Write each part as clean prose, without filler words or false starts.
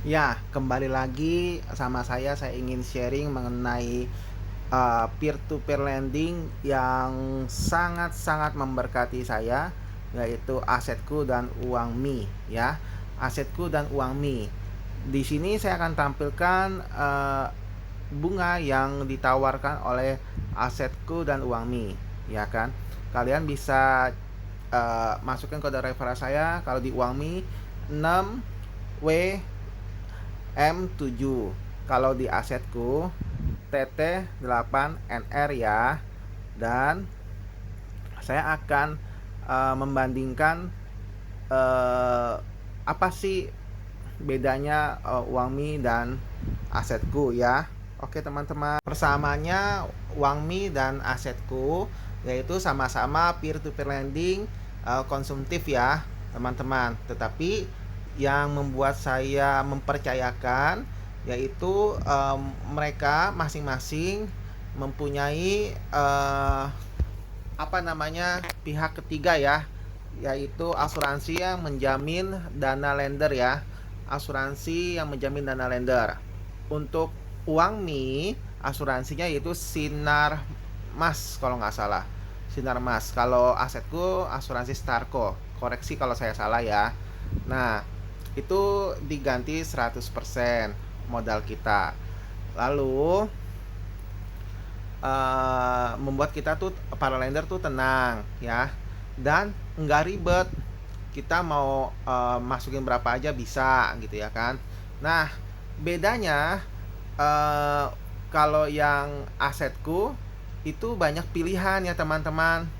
Ya, kembali lagi sama saya ingin sharing mengenai peer to peer lending yang sangat-sangat memberkati saya, yaitu Asetku dan Uangmi ya. Asetku dan Uangmi. Di sini saya akan tampilkan bunga yang ditawarkan oleh Asetku dan Uangmi, ya kan. Kalian bisa masukkan kode referral saya kalau di Uangmi 6W M7. Kalau di asetku TT8NR ya. Dan saya akan membandingkan apa sih bedanya Uangmi dan asetku ya. Oke teman-teman, persamanya Uangmi dan asetku yaitu sama-sama peer to peer lending konsumtif ya teman-teman. Tetapi yang membuat saya mempercayakan yaitu mereka masing-masing mempunyai apa namanya pihak ketiga ya, yaitu asuransi yang menjamin dana lender ya, asuransi yang menjamin dana lender. Untuk Uangmi asuransinya yaitu Sinar Mas kalau nggak salah, Sinar Mas. Kalau asetku asuransi Starco, koreksi kalau saya salah ya. Nah, itu diganti 100% modal kita. Lalu membuat kita tuh para lender tuh tenang ya, dan nggak ribet. Kita mau masukin berapa aja bisa gitu ya kan. Nah, bedanya eh, kalau yang asetku itu banyak pilihan ya teman-teman,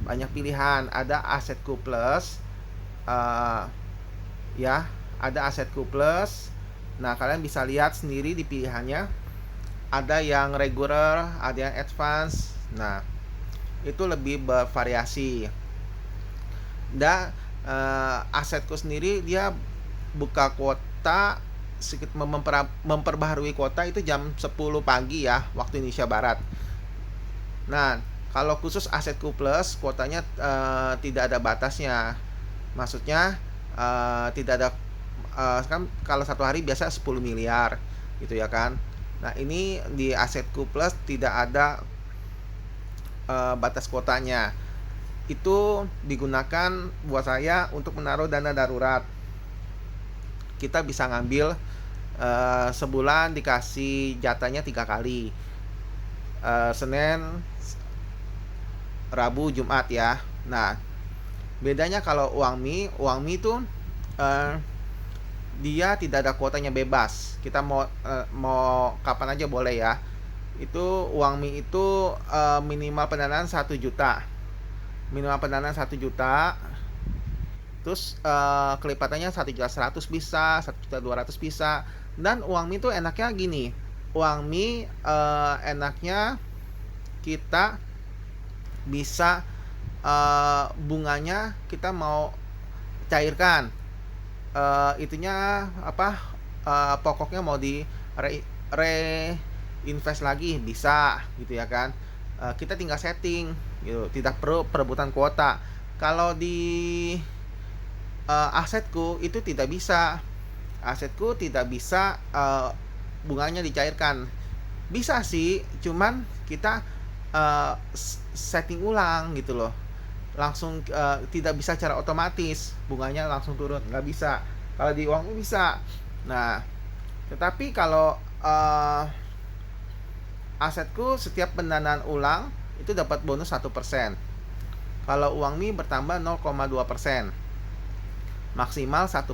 banyak pilihan. Ada asetku plus, eh, ya, ada asetku plus. Nah, kalian bisa lihat sendiri di pilihannya. Ada yang regular, ada yang advance. Nah, itu lebih bervariasi. Dan asetku sendiri dia buka kuota sedikit memperbaharui kuota itu jam 10 pagi ya, waktu Indonesia Barat. Nah, kalau khusus asetku plus kuotanya tidak ada batasnya. Maksudnya tidak ada kan kalau satu hari biasa 10 miliar gitu ya kan. Nah, ini di asetku plus tidak ada batas kuotanya. Itu digunakan buat saya untuk menaruh dana darurat. Kita bisa ngambil sebulan dikasih jatahnya 3 kali, Senin, Rabu, Jumat ya. Nah, bedanya kalau Uangmi itu eh, dia tidak ada kuotanya, bebas. Kita mau kapan aja boleh ya. Itu Uangmi itu minimal pendanaan 1 juta. Minimal pendanaan 1 juta. Terus kelipatannya 1.100.000 bisa, 1.200.000 bisa. Dan Uangmi itu enaknya gini. Uangmi enaknya kita bisa bunganya kita mau cairkan, itunya apa, pokoknya mau di reinvest lagi bisa gitu ya kan. Kita tinggal setting gitu, tidak perlu perebutan kuota. Kalau di asetku itu tidak bisa. Asetku tidak bisa bunganya dicairkan. Bisa sih, cuman kita setting ulang gitu loh. Langsung tidak bisa secara otomatis bunganya langsung turun, nggak bisa. Kalau di uang bisa. Nah, tetapi kalau asetku setiap pendanaan ulang itu dapat bonus 1%. Kalau uang ini bertambah 0,2%, maksimal 1%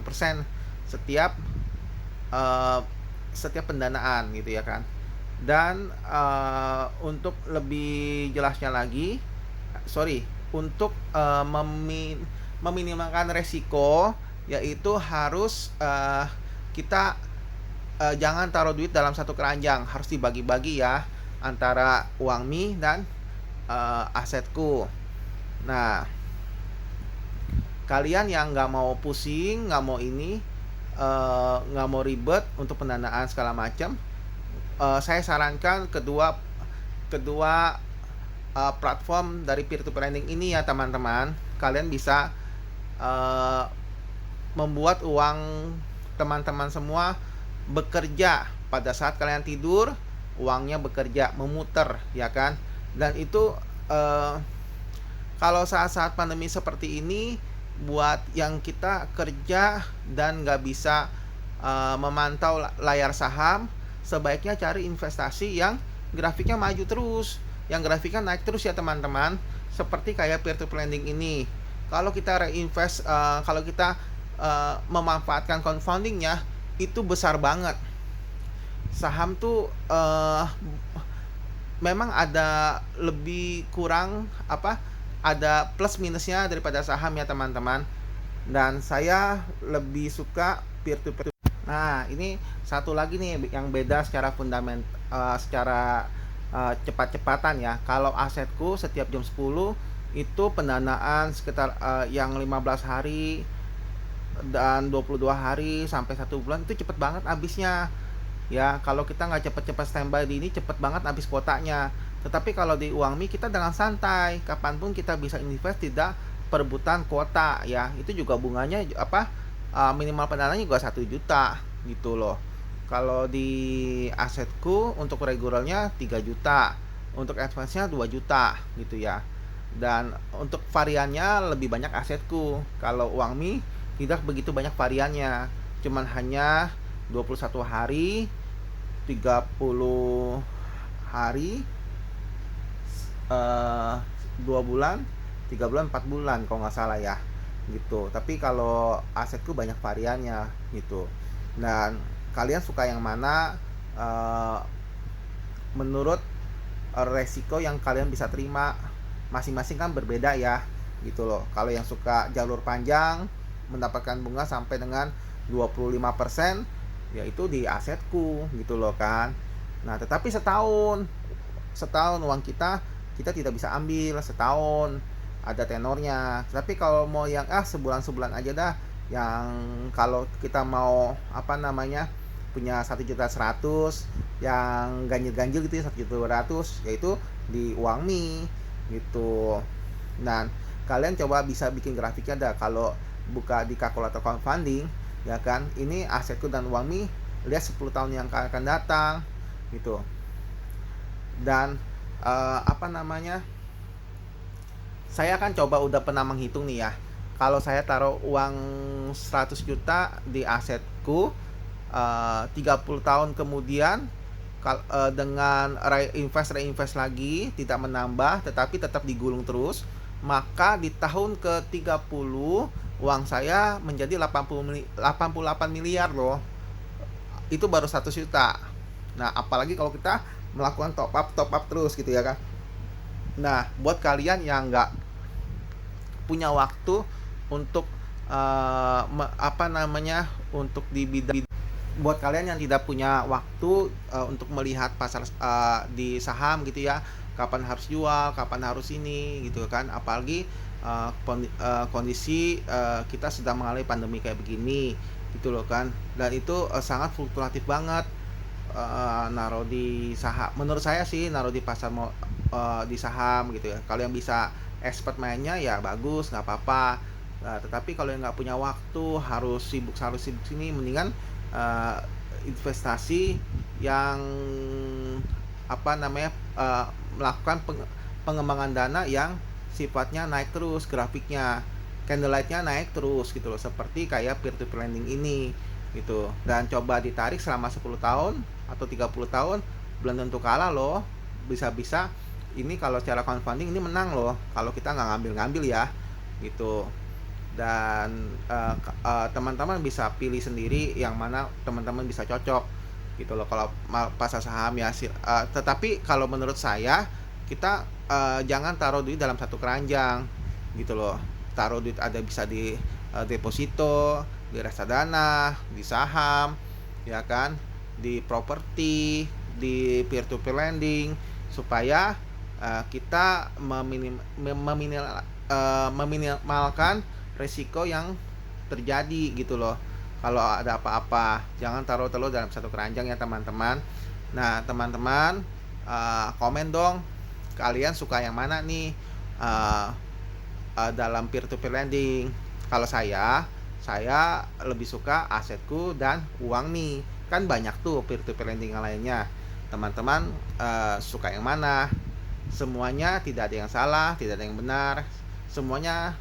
setiap uh, setiap pendanaan gitu ya kan. Dan untuk lebih jelasnya lagi, sorry, untuk meminimalkan resiko, yaitu harus kita jangan taruh duit dalam satu keranjang, harus dibagi-bagi ya antara uang mi dan asetku. Nah, kalian yang nggak mau pusing, nggak mau ini, nggak mau ribet untuk pendanaan segala macam, saya sarankan kedua kedua platform dari peer to peer lending ini ya teman-teman. Kalian bisa membuat uang teman-teman semua bekerja pada saat kalian tidur, uangnya bekerja memutar, ya kan? Dan itu eh, kalau saat-saat pandemi seperti ini, buat yang kita kerja dan nggak bisa memantau layar saham, sebaiknya cari investasi yang grafiknya maju terus, yang grafiknya naik terus ya teman-teman. Seperti kayak peer to peer lending ini. Kalau kita reinvest, kalau kita memanfaatkan compoundingnya, itu besar banget. Saham tuh memang ada lebih kurang apa, ada plus minusnya daripada saham ya teman-teman. Dan saya lebih suka peer to peer. Nah, ini satu lagi nih yang beda secara secara cepat-cepatan ya. Kalau asetku setiap jam 10 itu pendanaan sekitar yang 15 hari dan 22 hari sampai 1 bulan itu cepet banget habisnya. Ya, kalau kita nggak cepet-cepet standby di ini, cepet banget habis kuotanya. Tetapi kalau di Uangmi kita dengan santai, kapanpun kita bisa invest, tidak perebutan kuota ya. Itu juga bunganya apa, minimal pendanaannya juga 1 juta gitu loh. Kalau di asetku untuk regulernya 3 juta, untuk advance-nya 2 juta gitu ya. Dan untuk variannya lebih banyak asetku. Kalau Uangmi tidak begitu banyak variannya, cuman hanya 21 hari, 30 hari, 2 bulan, 3 bulan, 4 bulan kalau nggak salah ya gitu. Tapi kalau asetku banyak variannya gitu. Dan kalian suka yang mana, eh, menurut resiko yang kalian bisa terima masing-masing kan berbeda ya gitu loh. Kalau yang suka jalur panjang mendapatkan bunga sampai dengan 25%, yaitu di asetku gitu loh kan. Nah, tetapi setahun uang kita tidak bisa ambil setahun, ada tenornya. Tapi kalau mau yang sebulan-sebulan aja dah, yang kalau kita mau apa namanya, punya 1.100.000 yang ganjil-ganjil gitu ya, 1.200.000, yaitu di Uangmi gitu. Dan kalian coba bisa bikin grafiknya dah, kalau buka di kalkulator crowdfunding ya kan. Ini asetku dan Uangmi, lihat 10 tahun yang akan datang gitu. Dan apa namanya, saya kan coba udah pernah menghitung nih ya. Kalau saya taruh uang 100 juta di asetku, 30 tahun kemudian, dengan reinvest lagi tidak menambah tetapi tetap digulung terus, maka di tahun ke-30 uang saya menjadi 88 miliar loh. Itu baru 100 juta. Nah, apalagi kalau kita melakukan top up terus gitu ya kan. Nah, buat kalian yang nggak punya waktu untuk apa namanya, untuk di bidang, buat kalian yang tidak punya waktu untuk melihat pasar di saham gitu ya, kapan harus jual, kapan harus ini gitu kan. Apalagi kondisi kita sedang mengalami pandemi kayak begini gitu loh kan. Dan itu sangat fluktuatif banget. Naruh di saham, menurut saya sih naruh di pasar di saham gitu ya. Kalau yang bisa expert mainnya ya bagus, nggak apa-apa. Tetapi kalau yang nggak punya waktu, harus sibuk sini, mendingan investasi yang apa namanya, melakukan pengembangan dana yang sifatnya naik terus, grafiknya candlelight-nya naik terus gitu loh, seperti kayak peer to peer lending ini gitu. Dan coba ditarik selama 10 tahun atau 30 tahun, belum tentu kalah loh. Bisa-bisa ini kalau secara crowdfunding ini menang loh, kalau kita nggak ngambil-ngambil ya gitu. Dan teman-teman bisa pilih sendiri yang mana teman-teman bisa cocok gitu loh kalau pasar saham ya. Tetapi kalau menurut saya, kita jangan taruh duit dalam satu keranjang gitu loh. Taruh duit ada bisa di deposito, di reksadana, di saham ya kan, di properti, di peer to peer lending, supaya kita meminimalkan resiko yang terjadi gitu loh. Kalau ada apa-apa, jangan taruh telur dalam satu keranjang ya teman-teman. Nah teman-teman, komen dong, kalian suka yang mana nih dalam peer to peer lending. Kalau saya saya lebih suka asetku dan uang nih. Kan banyak tuh peer-to-peer lending yang lainnya. Teman-teman suka yang mana? Semuanya tidak ada yang salah, tidak ada yang benar. Semuanya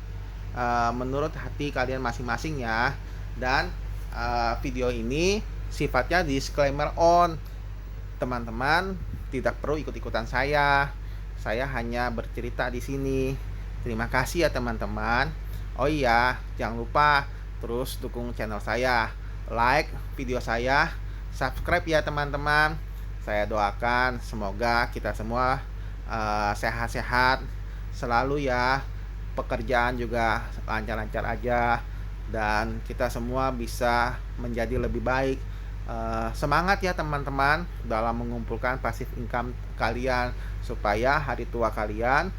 menurut hati kalian masing-masing ya. Dan video ini sifatnya disclaimer on. Teman-teman tidak perlu ikut-ikutan saya. Saya hanya bercerita di sini. Terima kasih ya teman-teman. Oh iya, jangan lupa terus dukung channel saya. Like video saya, subscribe ya teman-teman. Saya doakan semoga kita semua sehat-sehat selalu ya. Pekerjaan juga lancar-lancar aja dan kita semua bisa menjadi lebih baik. Semangat ya teman-teman dalam mengumpulkan passive income kalian supaya hari tua kalian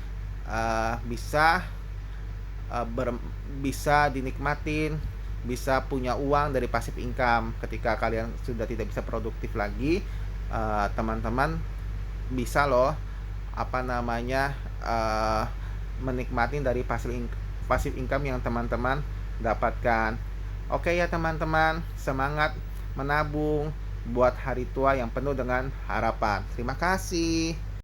bisa bisa dinikmatin, bisa punya uang dari passive income. Ketika kalian sudah tidak bisa produktif lagi, teman-teman bisa loh apa namanya menikmati dari passive income yang teman-teman dapatkan. Oke ya teman-teman, semangat menabung buat hari tua yang penuh dengan harapan. Terima kasih.